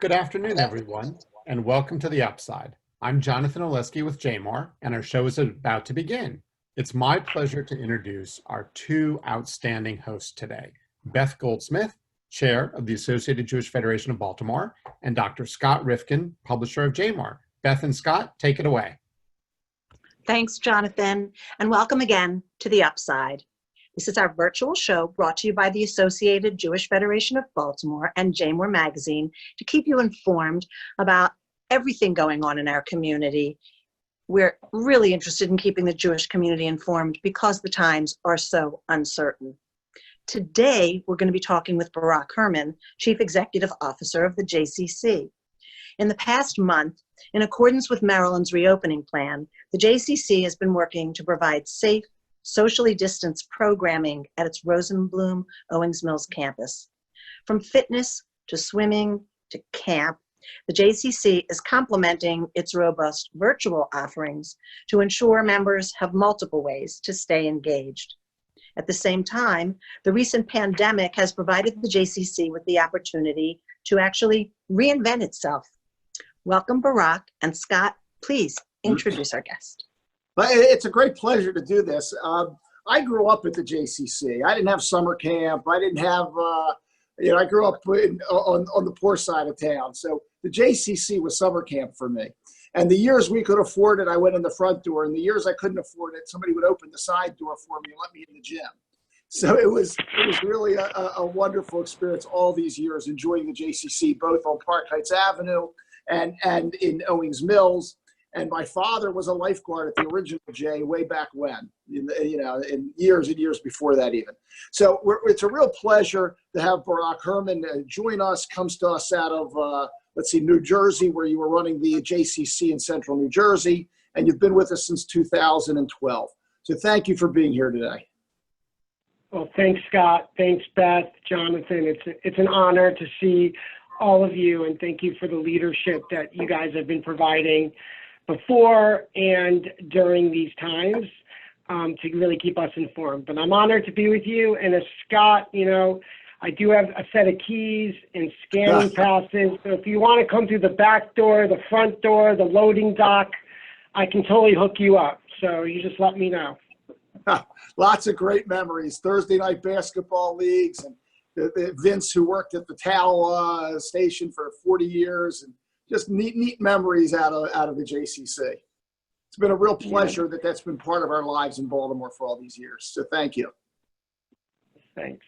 Good afternoon, everyone, and welcome to The Upside. I'm Jonathan Oleski with JMOR, and our show is about to begin. It's my pleasure to introduce our two outstanding hosts today, Beth Goldsmith, Chair of the Associated Jewish Federation of Baltimore, and Dr. Scott Rifkin, publisher of JMOR. Beth and Scott, take it away. Thanks, Jonathan, and welcome again to The Upside. This is our virtual show brought to you by the Associated Jewish Federation of Baltimore and JMOR Magazine to keep you informed about everything going on in our community. We're really interested in keeping the Jewish community informed because the times are so uncertain. Today, we're going to be talking with Barak Hermann, Chief Executive Officer of the JCC. In the past month, in accordance with Maryland's reopening plan, the JCC has been working to provide safe, socially distanced programming at its Rosenblum Owings Mills campus. From fitness to swimming to camp, the JCC is complementing its robust virtual offerings to ensure members have multiple ways to stay engaged. At the same time, the recent pandemic has provided the JCC with the opportunity to actually reinvent itself. Welcome, Barak, and Scott, please introduce our guest. It's a great pleasure to do this. I grew up at the JCC. I didn't have summer camp. I didn't have, I grew up on the poor side of town. So the JCC was summer camp for me. And the years we could afford it, I went in the front door. And the years I couldn't afford it, somebody would open the side door for me and let me in the gym. So it was really a wonderful experience all these years, enjoying the JCC, both on Park Heights Avenue and in Owings Mills. And my father was a lifeguard at the original J way back when, in years and years before that even. So it's a real pleasure to have Barak Hermann join us, comes to us out of, New Jersey, where you were running the JCC in central New Jersey, and you've been with us since 2012. So thank you for being here today. Well, thanks, Scott. Thanks, Beth, Jonathan. It's an honor to see all of you, and thank you for the leadership that you guys have been providing before and during these times to really keep us informed. But I'm honored to be with you. And as Scott, I do have a set of keys and scanning passes. So if you want to come through the back door, the front door, the loading dock, I can totally hook you up. So you just let me know. Lots of great memories. Thursday night basketball leagues, and Vince, who worked at the Towel station for 40 years, and just neat memories out of the JCC. It's been a real pleasure that's been part of our lives in Baltimore for all these years. So thank you. Thanks.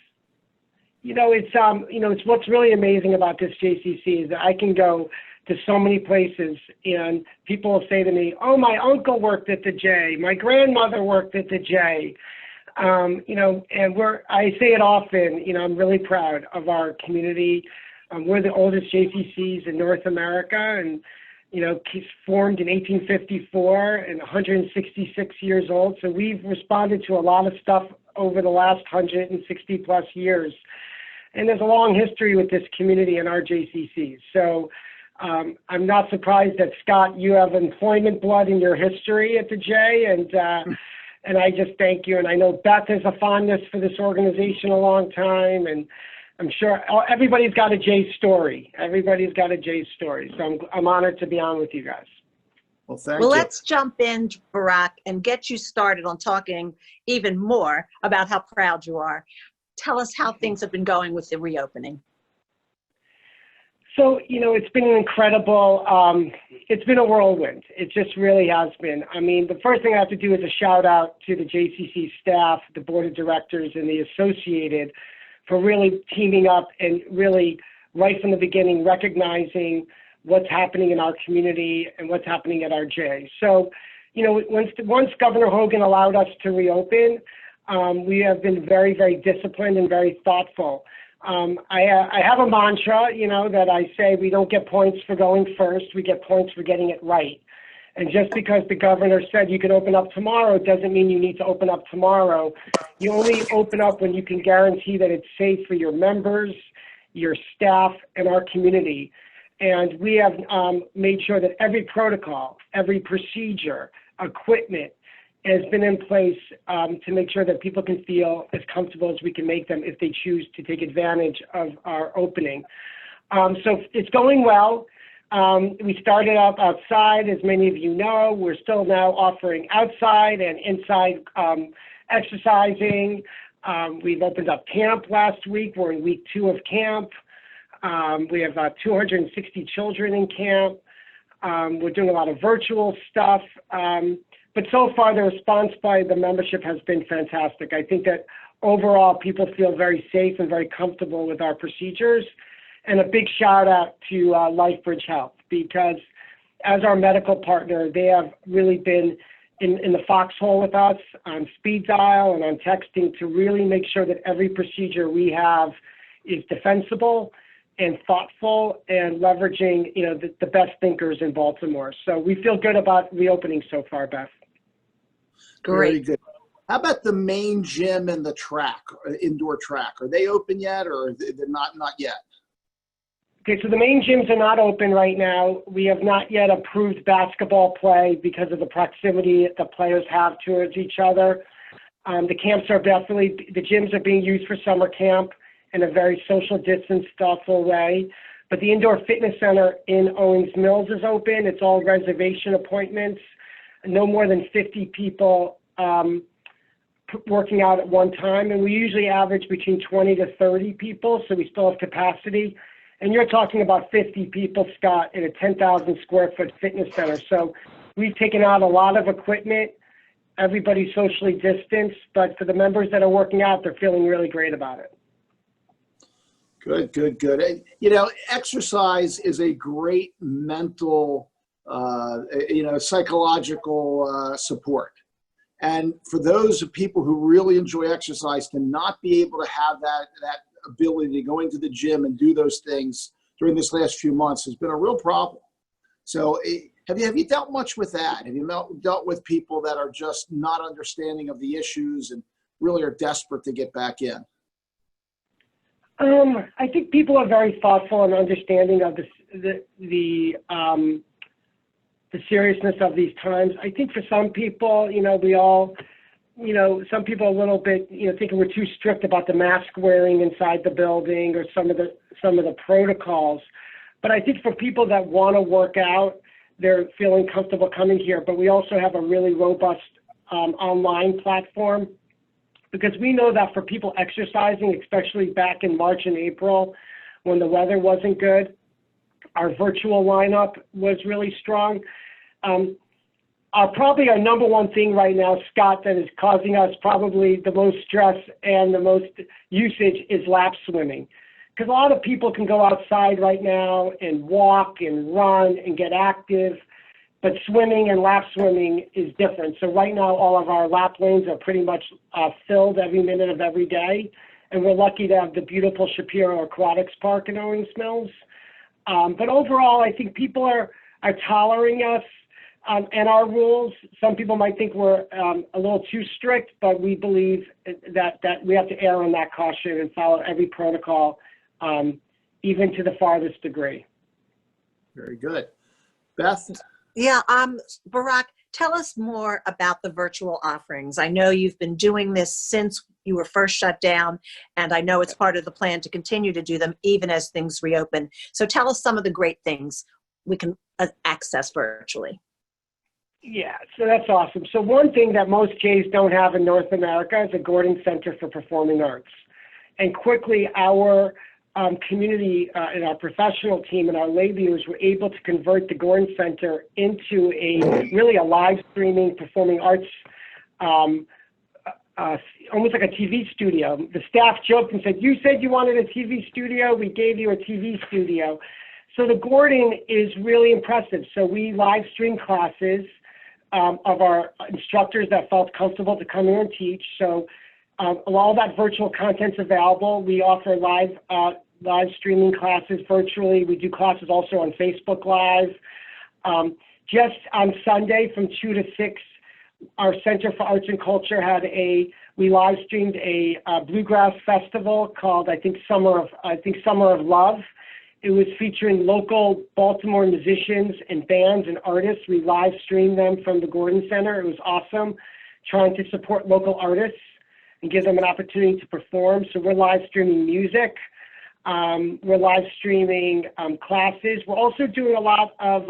It's what's really amazing about this JCC is that I can go to so many places and people will say to me, "Oh, my uncle worked at the J. My grandmother worked at the J." And I say it often. I'm really proud of our community. We're the oldest JCCs in North America, and formed in 1854 and 166 years old. So we've responded to a lot of stuff over the last 160 plus years, and there's a long history with this community and our JCCs. So I'm not surprised that, Scott, you have employment blood in your history at the J, and I just thank you. And I know Beth has a fondness for this organization a long time, and I'm sure everybody's got a J story. Everybody's got a J story. So I'm honored to be on with you guys. Well, thank you. Let's jump in, Barak, and get you started on talking even more about how proud you are. Tell us how things have been going with the reopening. So, it's been incredible. It's been a whirlwind. It just really has been. I mean, the first thing I have to do is a shout out to the JCC staff, the board of directors, and the Associated for really teaming up and really right from the beginning recognizing what's happening in our community and what's happening at our J. So, once Governor Hogan allowed us to reopen, we have been very, very disciplined and very thoughtful. I have a mantra, that I say we don't get points for going first, we get points for getting it right. And just because the governor said you can open up tomorrow doesn't mean you need to open up tomorrow. You only open up when you can guarantee that it's safe for your members, your staff, and our community. And we have made sure that every protocol, every procedure, equipment has been in place to make sure that people can feel as comfortable as we can make them if they choose to take advantage of our opening. So it's going well. We started up outside, as many of you know. We're still now offering outside and inside exercising. We've opened up camp last week. We're in week 2 of camp. We have 260 children in camp. We're doing a lot of virtual stuff. But so far, the response by the membership has been fantastic. I think that overall, people feel very safe and very comfortable with our procedures. And a big shout out to Lifebridge Health, because as our medical partner, they have really been in the foxhole with us on speed dial and on texting to really make sure that every procedure we have is defensible and thoughtful and leveraging, the best thinkers in Baltimore. So we feel good about reopening so far, Beth. Great. Very good. How about the main gym and the track, indoor track? Are they open yet, or they're not yet? Okay, so the main gyms are not open right now. We have not yet approved basketball play because of the proximity the players have towards each other. The gyms are being used for summer camp in a very social distance, thoughtful way. But the indoor fitness center in Owings Mills is open. It's all reservation appointments. No more than 50 people working out at one time. And we usually average between 20 to 30 people, so we still have capacity. And you're talking about 50 people, Scott, in a 10,000 square foot fitness center. So we've taken out a lot of equipment. Everybody's socially distanced, but for the members that are working out, they're feeling really great about it. Good. Exercise is a great mental, psychological support. And for those people who really enjoy exercise, to not be able to have that ability to go into the gym and do those things during this last few months has been a real problem. So have you dealt much with that? Have you dealt with people that are just not understanding of the issues and really are desperate to get back in? I think people are very thoughtful and understanding of the seriousness of these times. I think for some people, some people a little bit, thinking we're too strict about the mask wearing inside the building or some of the protocols. But I think for people that want to work out, they're feeling comfortable coming here. But we also have a really robust online platform, because we know that for people exercising, especially back in March and April when the weather wasn't good, our virtual lineup was really strong. Probably our number one thing right now, Scott, that is causing us probably the most stress and the most usage is lap swimming. Because a lot of people can go outside right now and walk and run and get active, but swimming and lap swimming is different. So right now, all of our lap lanes are pretty much filled every minute of every day. And we're lucky to have the beautiful Shapiro Aquatics Park in Owings Mills. But overall, I think people are tolerating us and our rules. Some people might think we're a little too strict, but we believe that we have to err on that caution and follow every protocol, even to the farthest degree. Very good. Beth? Yeah, Barak, tell us more about the virtual offerings. I know you've been doing this since you were first shut down, and I know it's part of the plan to continue to do them even as things reopen. So tell us some of the great things we can access virtually. Yeah, so that's awesome. So one thing that most Jays don't have in North America is a Gordon Center for Performing Arts. And quickly, our community and our professional team and our lay leaders were able to convert the Gordon Center into a live streaming performing arts, almost like a TV studio. The staff joked and said, "You said you wanted a TV studio, we gave you a TV studio." So the Gordon is really impressive. So we live stream classes of our instructors that felt comfortable to come in and teach. So all that virtual content's available. We offer live streaming classes virtually. We do classes also on Facebook Live. Just on Sunday from 2 to 6, our Center for Arts and Culture we live streamed a bluegrass festival called Summer of Love. It was featuring local Baltimore musicians and bands and artists. We live streamed them from the Gordon Center. It was awesome, trying to support local artists and give them an opportunity to perform. So we're live streaming music. We're live streaming classes. We're also doing a lot of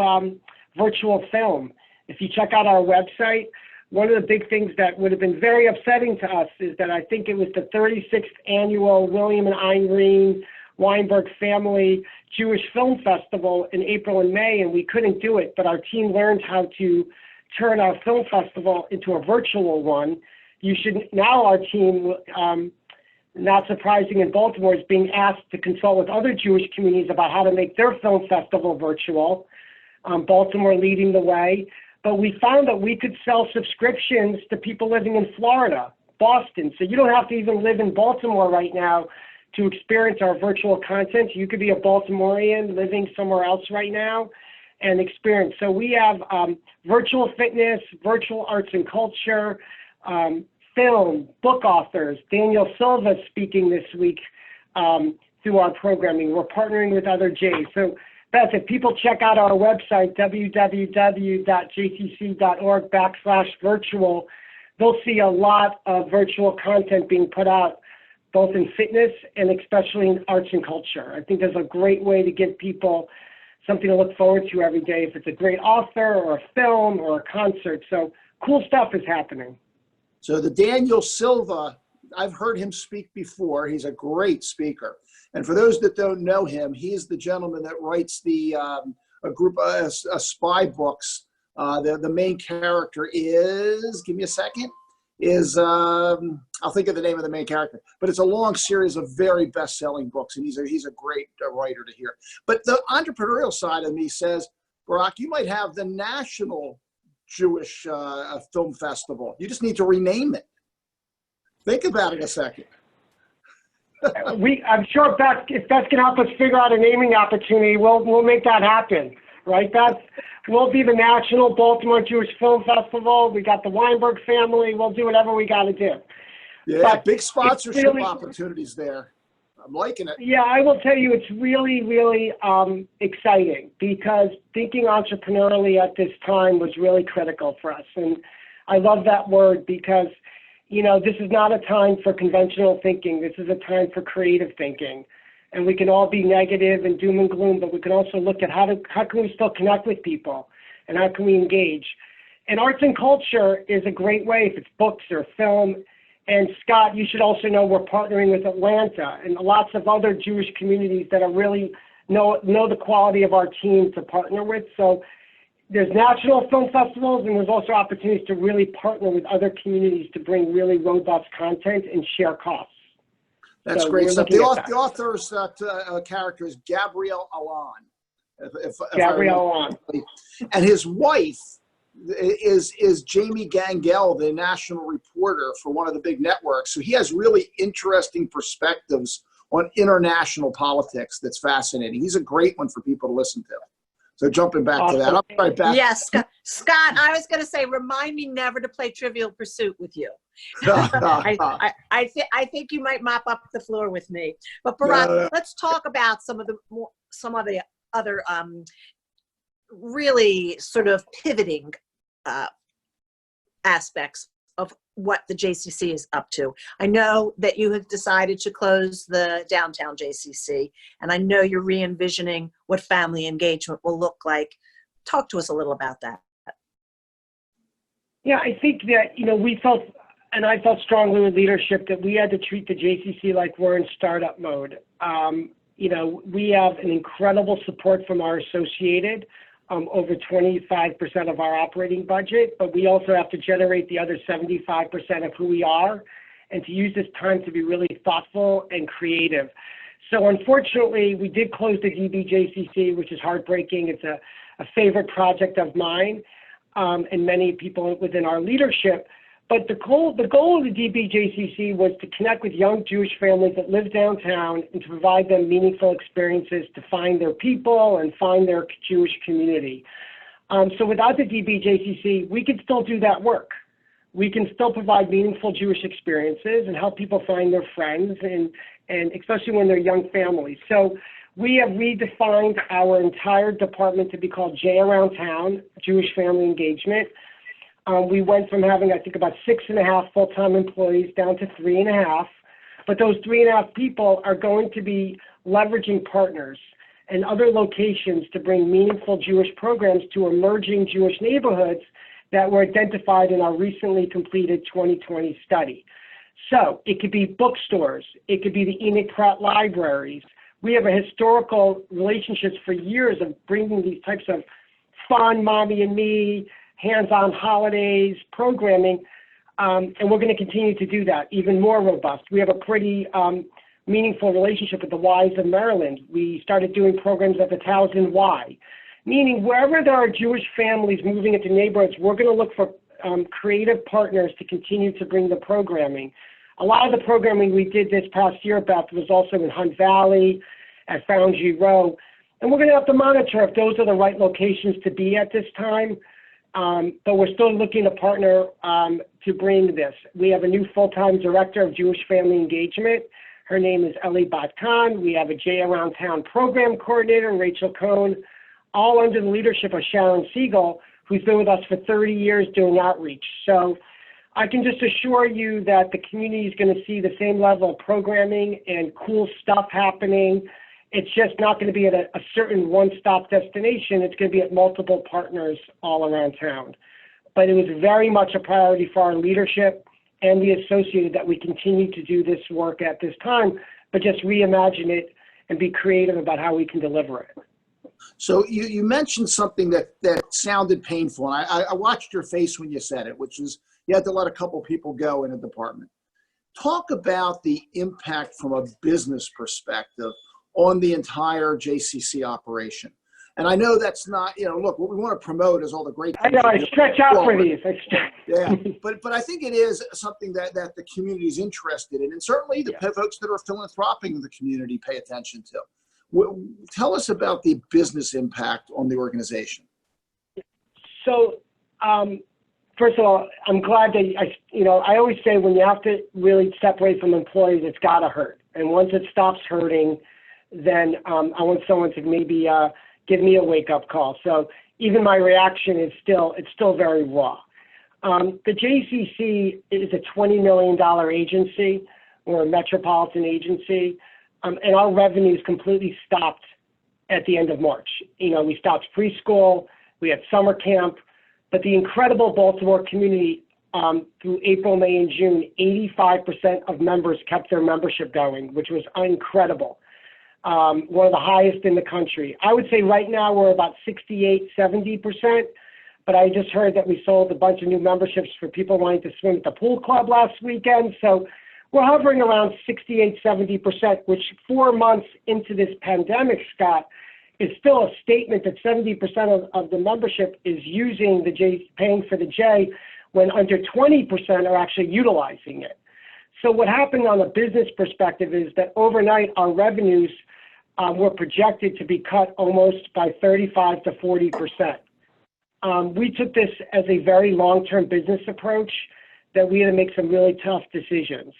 virtual film. If you check out our website, one of the big things that would have been very upsetting to us is that I think it was the 36th annual William and Irene Weinberg Family Jewish Film Festival in April and May, and we couldn't do it, but our team learned how to turn our film festival into a virtual one. Now our team, not surprising in Baltimore, is being asked to consult with other Jewish communities about how to make their film festival virtual. Baltimore leading the way. But we found that we could sell subscriptions to people living in Florida, Boston. So you don't have to even live in Baltimore right now to experience our virtual content. You could be a Baltimorean living somewhere else right now and experience. So we have virtual fitness, virtual arts and culture, film, book authors. Daniel Silva speaking this week through our programming. We're partnering with other J's. So Beth, if people check out our website, www.jcc.org/virtual, they'll see a lot of virtual content being put out, both in fitness and especially in arts and culture. I think there's a great way to give people something to look forward to every day, if it's a great author or a film or a concert. So cool stuff is happening. So the Daniel Silva, I've heard him speak before. He's a great speaker. And for those that don't know him, he's the gentleman that writes the a group of spy books. The main character is, give me a second, I'll think of the name of the main character. But it's a long series of very best-selling books, and he's a great writer to hear. But the entrepreneurial side of me says, Barak, you might have the National Jewish Film Festival. You just need to rename it. Think about it a second. I'm sure if Beth can help us figure out a naming opportunity, we'll make that happen, right, Beth? We'll be the National Baltimore Jewish Film Festival. We got the Weinberg family. We'll do whatever we got to do. Yeah, but big sponsorship opportunities there. I'm liking it. Yeah, I will tell you, it's really, really exciting, because thinking entrepreneurially at this time was really critical for us. And I love that word, because this is not a time for conventional thinking. This is a time for creative thinking. And we can all be negative and doom and gloom, but we can also look at how can we still connect with people and how can we engage. And arts and culture is a great way, if it's books or film. And Scott, you should also know we're partnering with Atlanta and lots of other Jewish communities that are really know the quality of our team to partner with. So there's national film festivals, and there's also opportunities to really partner with other communities to bring really robust content and share costs. That's great stuff. The author's character is Gabrielle Alon. Gabrielle Alon. And his wife is Jamie Gangel, the national reporter for one of the big networks. So he has really interesting perspectives on international politics that's fascinating. He's a great one for people to listen to. So jumping back to that, I'll be right back. Yes, Scott, I was going to say, remind me never to play Trivial Pursuit with you. I think you might mop up the floor with me. But Barak, let's talk about some of the other really sort of pivoting aspects of what the JCC is up to. I know that you have decided to close the Downtown JCC, and I know you're re-envisioning what family engagement will look like. Talk to us a little about that. Yeah, I think that, we felt, and I felt strongly with leadership, that we had to treat the JCC like we're in startup mode. We have an incredible support from our associated, over 25% of our operating budget, but we also have to generate the other 75% of who we are, and to use this time to be really thoughtful and creative. So unfortunately, we did close the DBJCC, which is heartbreaking. It's a favorite project of mine and many people within our leadership. But the goal of the DBJCC was to connect with young Jewish families that live downtown and to provide them meaningful experiences to find their people and find their Jewish community. So without the DBJCC, we could still do that work. We can still provide meaningful Jewish experiences and help people find their friends, and especially when they're young families. So we have redefined our entire department to be called J Around Town, Jewish Family Engagement. We went from having, I think, about 6.5 full-time employees down to 3.5. But those 3.5 people are going to be leveraging partners and other locations to bring meaningful Jewish programs to emerging Jewish neighborhoods that were identified in our recently completed 2020 study. So it could be bookstores, it could be the Enoch Pratt libraries. We have a historical relationships for years of bringing these types of fun, mommy and me, hands-on holidays, programming, and we're going to continue to do that, even more robust. We have a pretty meaningful relationship with the Ys of Maryland. We started doing programs at the Towson Y, meaning wherever there are Jewish families moving into neighborhoods, we're going to look for creative partners to continue to bring the programming. A lot of the programming we did this past year, Beth, was also in Hunt Valley, at Foundry Row, and we're going to have to monitor if those are the right locations to be at this time, but we're still looking to partner to bring this. We have a new full-time director of Jewish Family Engagement. Her name is Ellie Bat-Khan. We have a J Around Town program coordinator, Rachel Cohn, all under the leadership of Sharon Siegel, who's been with us for 30 years doing outreach. So I can just assure you that the community is going to see the same level of programming and cool stuff happening. It's just not going to be at a certain one-stop destination. It's going to be at multiple partners all around town. But it was very much a priority for our leadership and the associated that we continue to do this work at this time, but just reimagine it and be creative about how we can deliver it. So you mentioned something that sounded painful, and I watched your face when you said it, which is you had to let a couple people go in a department. Talk about the impact from a business perspective on the entire JCC operation. And I know that's not, look, what we want to promote is all the great things. I know, I stretch out for these. Yeah, but I think it is something that the community is interested in, and certainly the folks that are philanthropic in the community pay attention to. Tell us about the business impact on the organization. So, first of all, I'm glad that I always say when you have to really separate from employees, it's got to hurt. And once it stops hurting, then I want someone to maybe give me a wake-up call. So even my reaction is still very raw. The JCC is a $20 million agency or a metropolitan agency, and our revenues completely stopped at the end of March. We stopped preschool, we had summer camp, but the incredible Baltimore community through April, May, and June, 85% of members kept their membership going, which was incredible. One of the highest in the country. I would say right now we're about 68, 70%, but I just heard that we sold a bunch of new memberships for people wanting to swim at the pool club last weekend. So we're hovering around 68, 70%, which 4 months into this pandemic, Scott, is still a statement that 70% of the membership is using the J, paying for the J, when under 20% are actually utilizing it. So what happened on a business perspective is that overnight our revenues were projected to be cut almost by 35 to 40%. We took this as a very long-term business approach that we had to make some really tough decisions.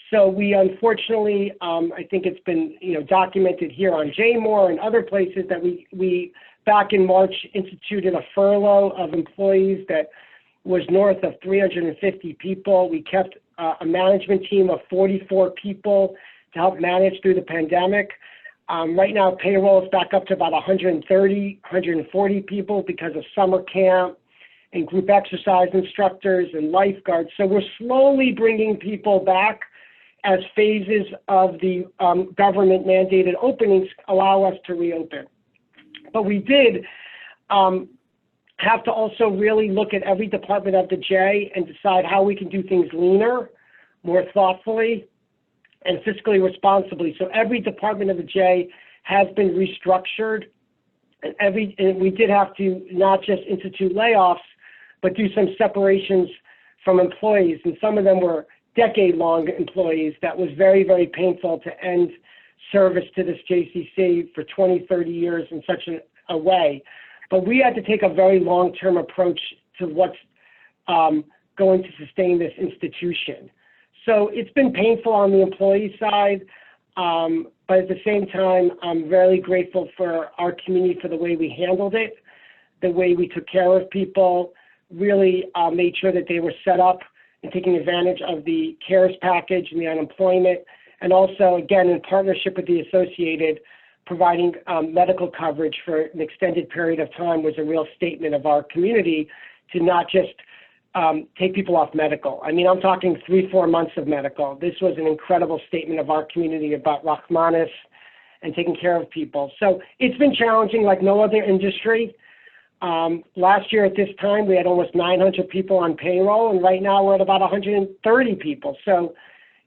So we unfortunately, I think it's been documented here on JMOR and other places that we back in March instituted a furlough of employees that was north of 350 people. We kept a management team of 44 people to help manage through the pandemic. Right now, payroll is back up to about 140 people because of summer camp and group exercise instructors and lifeguards. So we're slowly bringing people back as phases of the government mandated openings allow us to reopen. But we did have to also really look at every department of the J and decide how we can do things leaner, more thoughtfully, and fiscally responsibly. So every department of the J has been restructured, and we did have to not just institute layoffs, but do some separations from employees. And some of them were decade-long employees that was very, very painful to end service to this JCC for 20, 30 years in such a way. But we had to take a very long-term approach to what's going to sustain this institution. So it's been painful on the employee side, but at the same time, I'm very grateful for our community for the way we handled it, the way we took care of people, really made sure that they were set up and taking advantage of the CARES package and the unemployment, And also, again, in partnership with the Associated, providing medical coverage for an extended period of time was a real statement of our community to not just take people off medical. I mean, I'm talking 3-4 months of medical. This was an incredible statement of our community about Rahmanis and taking care of people. So it's been challenging like no other industry. Last year at this time, we had almost 900 people on payroll, and right now we're at about 130 people. So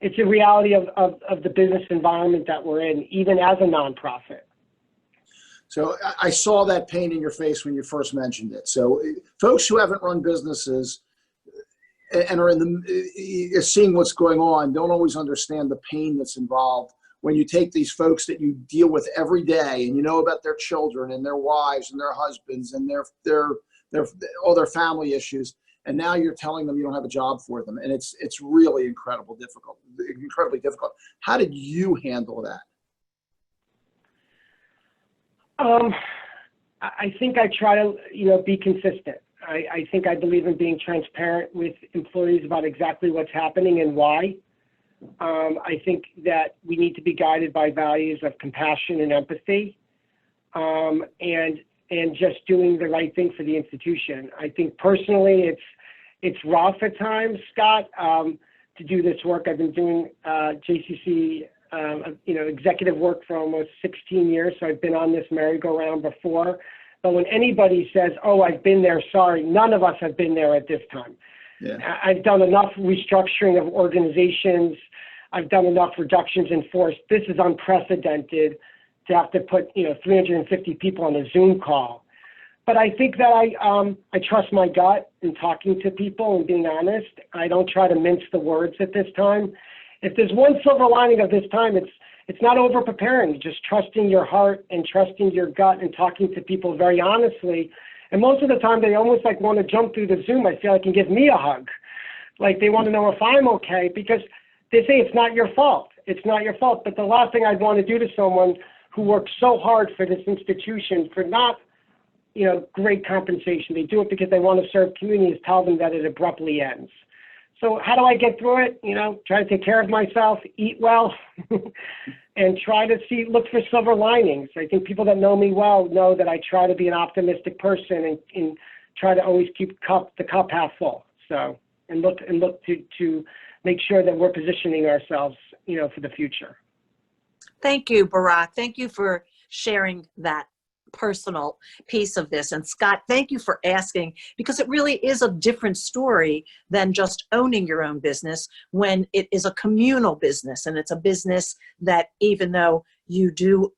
it's a reality of the business environment that we're in, even as a nonprofit. So I saw that pain in your face when you first mentioned it. So folks who haven't run businesses and are seeing what's going on don't always understand the pain that's involved when you take these folks that you deal with every day and you know about their children and their wives and their husbands and all their family issues, and now you're telling them you don't have a job for them, and it's really incredibly difficult. How did you handle that? I think I try to be consistent. I think I believe in being transparent with employees about exactly what's happening and why. I think that we need to be guided by values of compassion and empathy, and just doing the right thing for the institution. I think personally, it's rough at times, Scott, to do this work. I've been doing JCC, executive work for almost 16 years, so I've been on this merry-go-round before. But when anybody says, "Oh, I've been there," sorry, none of us have been there at this time. Yeah. I've done enough restructuring of organizations. I've done enough reductions in force. This is unprecedented to have to put 350 people on a Zoom call. But I think that I trust my gut in talking to people and being honest. I don't try to mince the words at this time. If there's one silver lining of this time, it's not over preparing, just trusting your heart and trusting your gut and talking to people very honestly. And most of the time, they almost want to jump through the Zoom, I feel like, and give me a hug. Like they want to know if I'm okay, because they say it's not your fault. It's not your fault. But the last thing I'd want to do to someone who works so hard for this institution for not, great compensation, they do it because they want to serve communities, tell them that it abruptly ends. So how do I get through it? Try to take care of myself, eat well, and try to look for silver linings. I think people that know me well know that I try to be an optimistic person and try to always keep the cup half full. So, and look to make sure that we're positioning ourselves, for the future. Thank you, Barak. Thank you for sharing that personal piece of this. And Scott, thank you for asking, because it really is a different story than just owning your own business when it is a communal business. And it's a business that, even though you do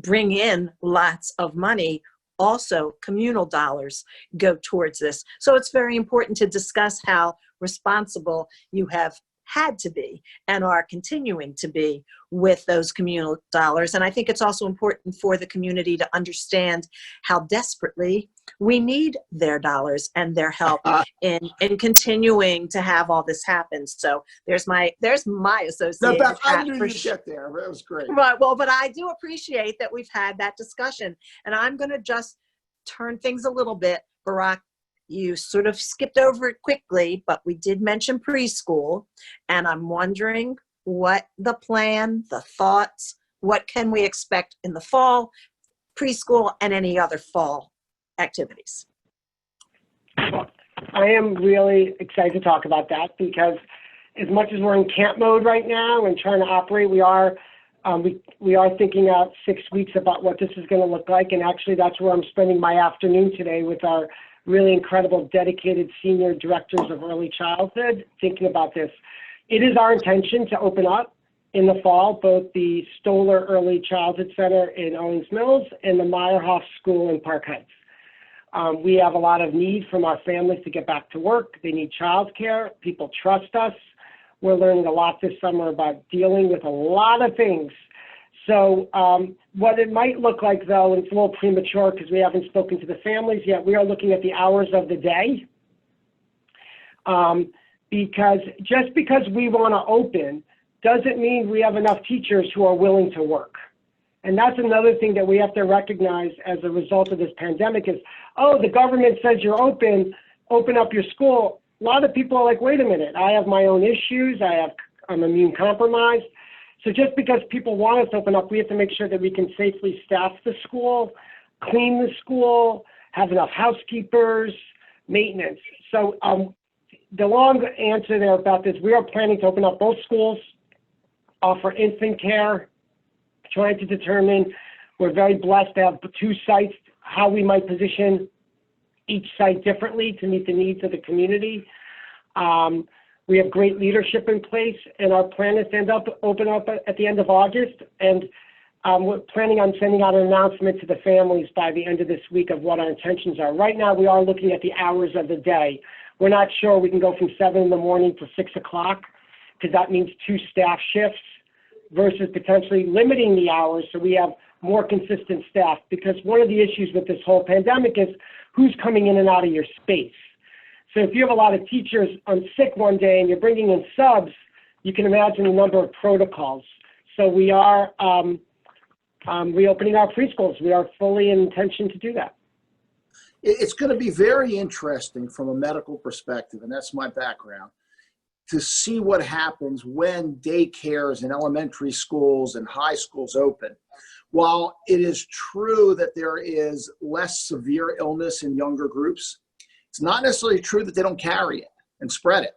bring in lots of money, also communal dollars go towards this. So it's very important to discuss how responsible you have had to be and are continuing to be with those communal dollars. And I think it's also important for the community to understand how desperately we need their dollars and their help in continuing to have all this happen. So there's my associated. No, Beth, I knew you'd get there. It was great. Right. Well, but I do appreciate that we've had that discussion. And I'm going to just turn things a little bit. Barak, you sort of skipped over it quickly, but we did mention preschool, and I'm wondering what the plan, the thoughts, what can we expect in the fall, preschool, and any other fall activities? I am really excited to talk about that, because as much as we're in camp mode right now and trying to operate, we are thinking out 6 weeks about what this is going to look like. And actually, that's where I'm spending my afternoon today with our really incredible, dedicated senior directors of early childhood, thinking about this. It is our intention to open up in the fall both the Stoller Early Childhood Center in Owings Mills and the Meyerhoff School in Park Heights. We have a lot of need from our families to get back to work. They need childcare. People trust us. We're learning a lot this summer about dealing with a lot of things. So what it might look like, though, and it's a little premature because we haven't spoken to the families yet, we are looking at the hours of the day. Because just because we want to open doesn't mean we have enough teachers who are willing to work. And that's another thing that we have to recognize as a result of this pandemic is, oh, the government says you're open up your school. A lot of people are like, wait a minute, I have my own issues. I'm immune compromised. So just because people want us to open up, we have to make sure that we can safely staff the school, clean the school, have enough housekeepers, maintenance. So the long answer there about this, we are planning to open up both schools, offer infant care, trying to determine, we're very blessed to have 2 sites, how we might position each site differently to meet the needs of the community. We have great leadership in place, and our plan is to open up at the end of August, and we're planning on sending out an announcement to the families by the end of this week of what our intentions are. Right now, we are looking at the hours of the day. We're not sure we can go from 7 in the morning to 6 o'clock, because that means 2 staff shifts, versus potentially limiting the hours so we have more consistent staff. Because one of the issues with this whole pandemic is who's coming in and out of your space. So if you have a lot of teachers on sick one day and you're bringing in subs, you can imagine the number of protocols. So we are reopening our preschools. We are fully in intention to do that. It's going to be very interesting from a medical perspective, and that's my background, to see what happens when daycares and elementary schools and high schools open. While it is true that there is less severe illness in younger groups, it's not necessarily true that they don't carry it and spread it.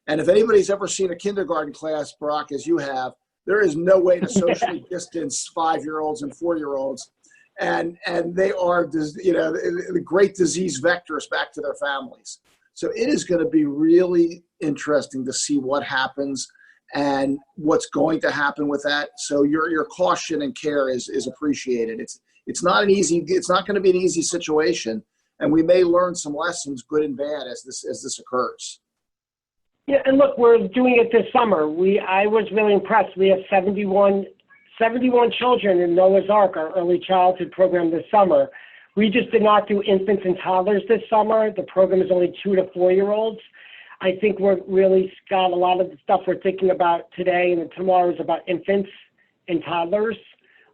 And if anybody's ever seen a kindergarten class, Barak, as you have, there is no way to socially distance 5-year-olds and 4-year-olds. And they are, the great disease vectors back to their families. So it is going to be really interesting to see what happens and what's going to happen with that. So your caution and care is appreciated. It's not going to be an easy situation, and we may learn some lessons, good and bad, as this occurs. Yeah, and look, we're doing it this summer. I was really impressed. We have 71 children in Noah's Ark, our early childhood program this summer. We just did not do infants and toddlers this summer. The program is only 2 to 4-year-olds. I think we're really got a lot of the stuff we're thinking about today and tomorrow is about infants and toddlers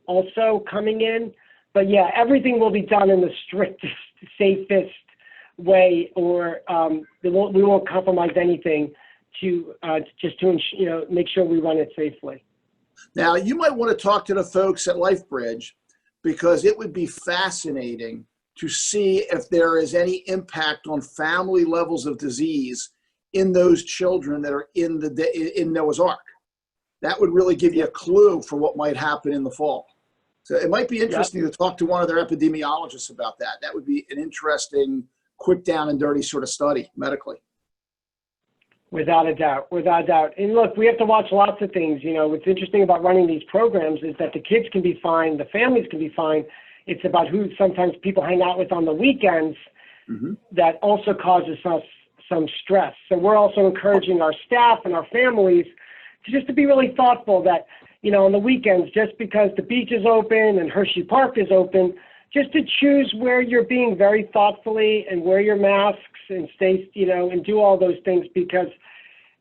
also coming in. But yeah, everything will be done in the strictest, safest way, or we won't compromise anything to make sure we run it safely. Now, you might want to talk to the folks at Lifebridge, because it would be fascinating to see if there is any impact on family levels of disease in those children that are in Noah's Ark. That would really give you a clue for what might happen in the fall. So it might be interesting to talk to one of their epidemiologists about that. That would be an interesting, quick down and dirty sort of study medically. Without a doubt, without a doubt. And look, we have to watch lots of things. What's interesting about running these programs is that the kids can be fine, the families can be fine. It's about who sometimes people hang out with on the weekends that also causes us some stress. So we're also encouraging our staff and our families to be really thoughtful that, on the weekends, just because the beach is open and Hershey Park is open, just to choose where you're being very thoughtfully and wear your masks and stay, and do all those things, because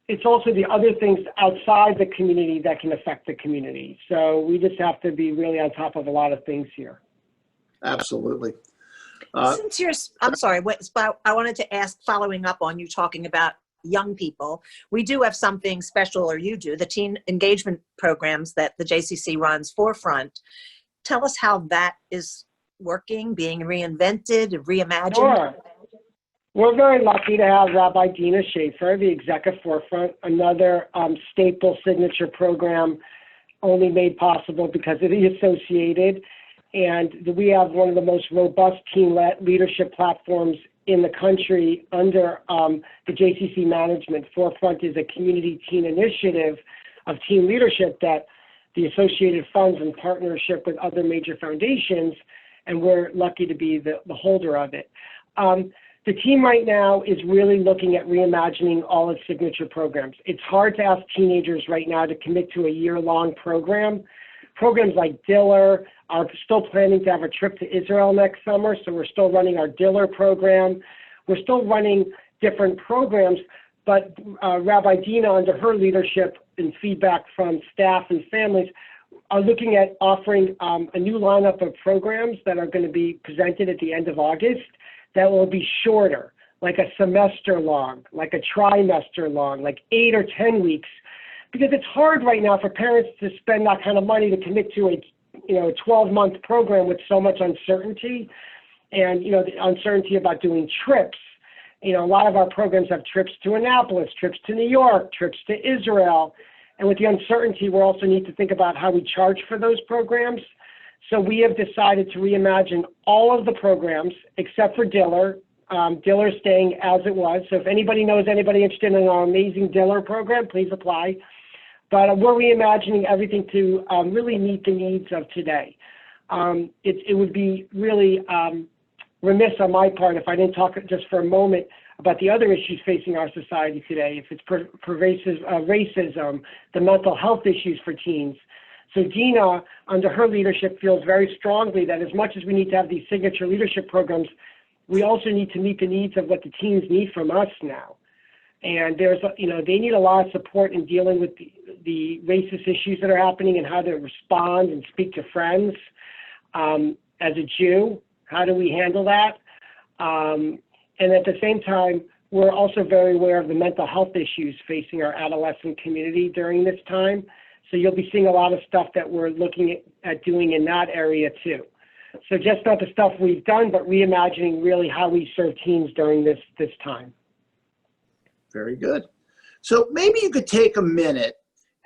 it's also the other things outside the community that can affect the community. So we just have to be really on top of a lot of things here. Absolutely. I'm sorry, I wanted to ask, following up on you talking about young people, we do have something special, or you do, the teen engagement programs that the JCC runs, Forefront. Tell us how that is working, being reinvented, reimagined. Sure. We're very lucky to have Rabbi Dina Schaefer, the exec of Forefront, another staple signature program only made possible because of the Associated. And we have one of the most robust teen leadership platforms in the country under the JCC management. Forefront is a community teen initiative of teen leadership that the Associated funds in partnership with other major foundations, and we're lucky to be the holder of it. The team right now is really looking at reimagining all its signature programs. It's hard to ask teenagers right now to commit to a year-long program. Programs like Diller are still planning to have a trip to Israel next summer, so we're still running our Diller program. We're still running different programs, but Rabbi Dina, under her leadership and feedback from staff and families, are looking at offering a new lineup of programs that are going to be presented at the end of August that will be shorter, like a semester long, like a trimester long, like 8 or 10 weeks, because it's hard right now for parents to spend that kind of money to commit to a 12-month program with so much uncertainty, and the uncertainty about doing trips. A lot of our programs have trips to Annapolis, trips to New York, trips to Israel, and with the uncertainty, we also need to think about how we charge for those programs. So we have decided to reimagine all of the programs except for Diller. Diller staying as it was. So if anybody knows anybody interested in our amazing Diller program, please apply. But we're reimagining everything to really meet the needs of today. It would be really remiss on my part if I didn't talk just for a moment about the other issues facing our society today, if it's pervasive racism, the mental health issues for teens. So Dina, under her leadership, feels very strongly that as much as we need to have these signature leadership programs, we also need to meet the needs of what the teens need from us now. And they need a lot of support in dealing with the racist issues that are happening and how to respond and speak to friends. As a Jew, how do we handle that? And at the same time, we're also very aware of the mental health issues facing our adolescent community during this time. So you'll be seeing a lot of stuff that we're looking at doing in that area too. So just not the stuff we've done, but reimagining really how we serve teens during this time. Very good. So maybe you could take a minute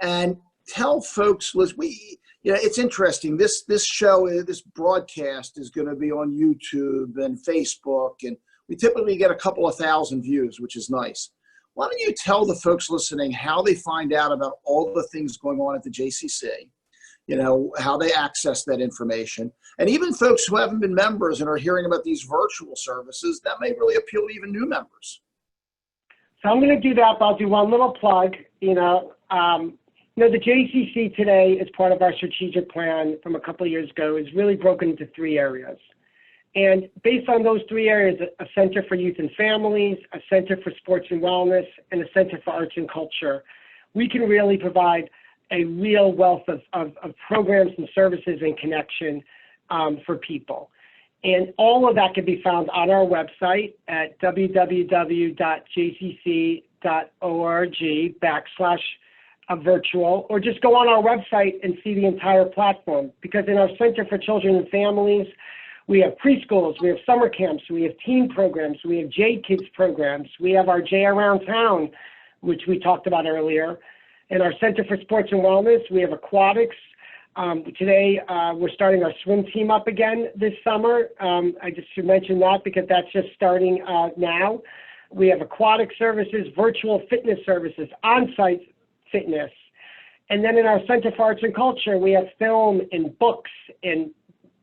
and tell folks, it's interesting. This show, this broadcast is going to be on YouTube and Facebook, and we typically get a couple of thousand views, which is nice. Why don't you tell the folks listening how they find out about all the things going on at the JCC, how they access that information, and even folks who haven't been members and are hearing about these virtual services, that may really appeal to even new members. So I'm going to do that, but I'll do one little plug. The JCC today, as part of our strategic plan from a couple of years ago, is really broken into 3 areas. And based on those 3 areas, a Center for Youth and Families, a Center for Sports and Wellness, and a Center for Arts and Culture, we can really provide a real wealth of programs and services and connection for people. And all of that can be found on our website at www.jcc.org/virtual, or just go on our website and see the entire platform. Because in our Center for Children and Families, we have preschools, we have summer camps, we have teen programs, we have J Kids programs, we have our J Around Town, which we talked about earlier. In our Center for Sports and Wellness, we have aquatics. Today, we're starting our swim team up again this summer. I just should mention that because that's just starting now. We have aquatic services, virtual fitness services, on-site fitness. And then in our Center for Arts and Culture, we have film and books and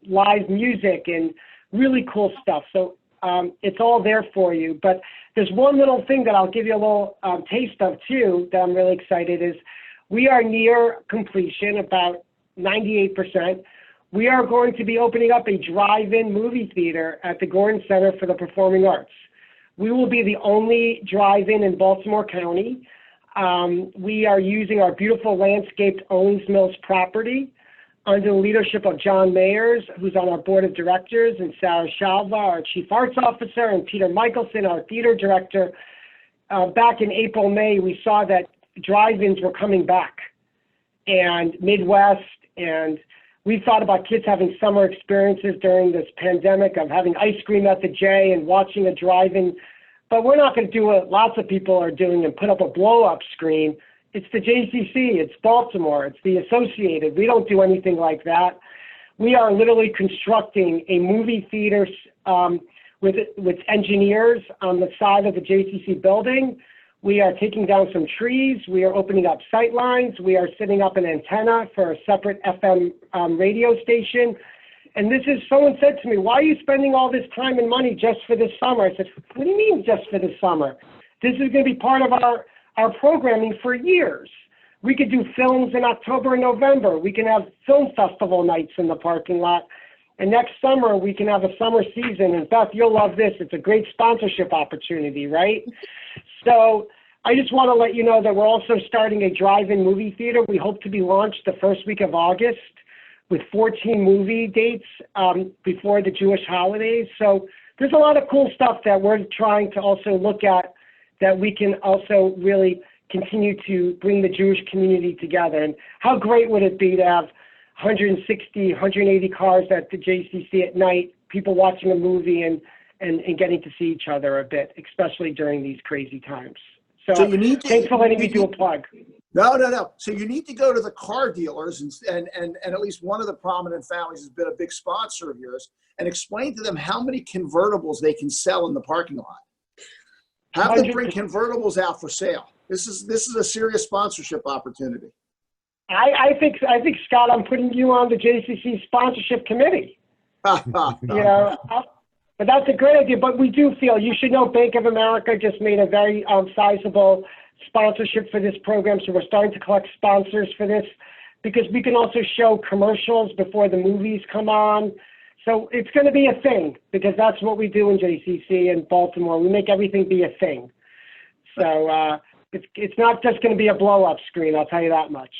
live music and really cool stuff. So it's all there for you. But there's one little thing that I'll give you a little taste of too that I'm really excited is we are near completion, about 98%. We are going to be opening up a drive-in movie theater at the Gordon Center for the Performing Arts. We will be the only drive-in in Baltimore County. We are using our beautiful landscaped Owings Mills property under the leadership of John Mayers, who's on our board of directors, and Sarah Shalva, our chief arts officer, and Peter Michelson, our theater director. Back in April, May, we saw that drive-ins were coming back, and Midwest, and we thought about kids having summer experiences during this pandemic of having ice cream at the J and watching a drive-in, but we're not going to do what lots of people are doing and put up a blow-up screen. It's the JCC, it's Baltimore, it's the Associated. We don't do anything like that. We are literally constructing a movie theater with engineers on the side of the JCC building. We are taking down some trees. We are opening up sight lines. We are setting up an antenna for a separate FM radio station. And someone said to me, why are you spending all this time and money just for this summer? I said, what do you mean just for this summer? This is going to be part of our programming for years. We could do films in October and November. We can have film festival nights in the parking lot. And next summer, we can have a summer season. And Beth, you'll love this. It's a great sponsorship opportunity, right? So I just want to let you know that we're also starting a drive-in movie theater. We hope to be launched the first week of August with 14 movie dates before the Jewish holidays. So there's a lot of cool stuff that we're trying to also look at that we can also really continue to bring the Jewish community together. And how great would it be to have 160, 180 cars at the JCC at night, people watching a movie and getting to see each other a bit, especially during these crazy times. So you need to, thanks for letting me do a plug. No. So you need to go to the car dealers and at least one of the prominent families has been a big sponsor of yours and explain to them how many convertibles they can sell in the parking lot. Have them bring convertibles out for sale. This is a serious sponsorship opportunity. I think Scott, I'm putting you on the JCC sponsorship committee. You know, but that's a great idea. But we do feel, you should know, Bank of America just made a very sizable sponsorship for this program. So we're starting to collect sponsors for this because we can also show commercials before the movies come on. So it's going to be a thing because that's what we do in JCC in Baltimore. We make everything be a thing. So it's not just going to be a blow-up screen, I'll tell you that much.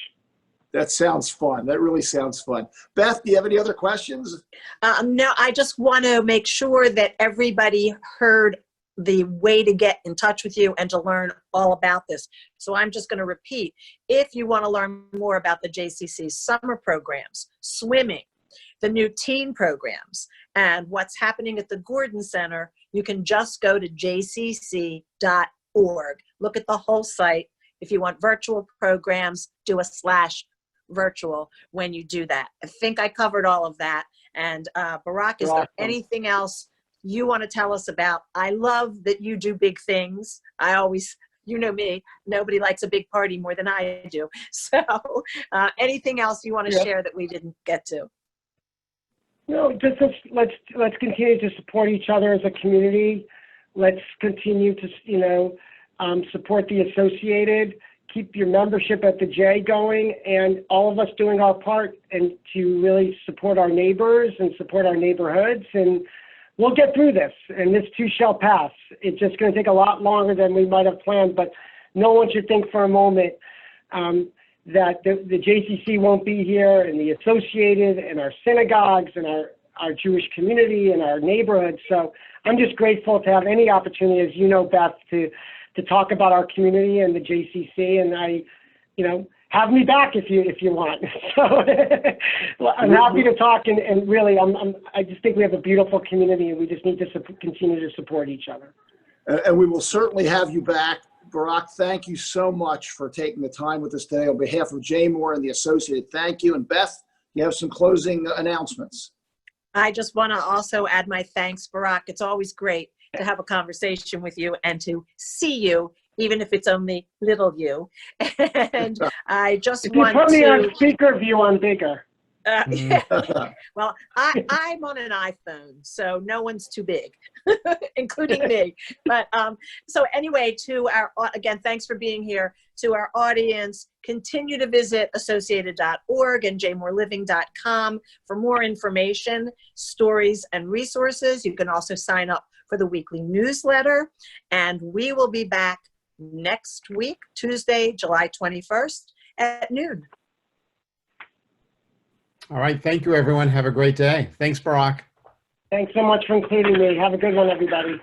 That sounds fun. That really sounds fun. Beth, do you have any other questions? No, I just want to make sure that everybody heard the way to get in touch with you and to learn all about this. So I'm just going to repeat. If you want to learn more about the JCC summer programs, swimming, the new teen programs, and what's happening at the Gordon Center, you can just go to jcc.org. Look at the whole site. If you want virtual programs, do a /virtual when you do that. I think I covered all of that. And Barak, is there anything else you want to tell us about? I love that you do big things. I always, you know me, nobody likes a big party more than I do. So anything else you want to share that we didn't get to? No, just let's continue to support each other as a community. Let's continue to, support the Associated. Keep your membership at the J going, and all of us doing our part and to really support our neighbors and support our neighborhoods. And we'll get through this, and this too shall pass. It's just going to take a lot longer than we might have planned, but no one should think for a moment that the JCC won't be here, and the Associated and our synagogues and our Jewish community and our neighborhoods. So I'm just grateful to have any opportunity, as you know, Beth, to talk about our community and the JCC, and have me back if you want. So I'm happy to talk, and really, I just think we have a beautiful community, and we just need to continue to support each other. And we will certainly have you back. Barak, thank you so much for taking the time with us today. On behalf of Jay Moore and the Associated, thank you. And Beth, you have some closing announcements. I just want to also add my thanks, Barak. It's always great to have a conversation with you and to see you, even if it's only little you. And I just want to... You put me on speaker view on bigger. Yeah. Well, I'm on an iPhone, so no one's too big, including me. But so anyway, again, thanks for being here. To our audience, continue to visit associated.org and jmoreliving.com for more information, stories, and resources. You can also sign up for the weekly newsletter, and we will be back next week, Tuesday, July 21st at noon. All right. Thank you, everyone. Have a great day. Thanks, Barak. Thanks so much for including me. Have a good one, everybody.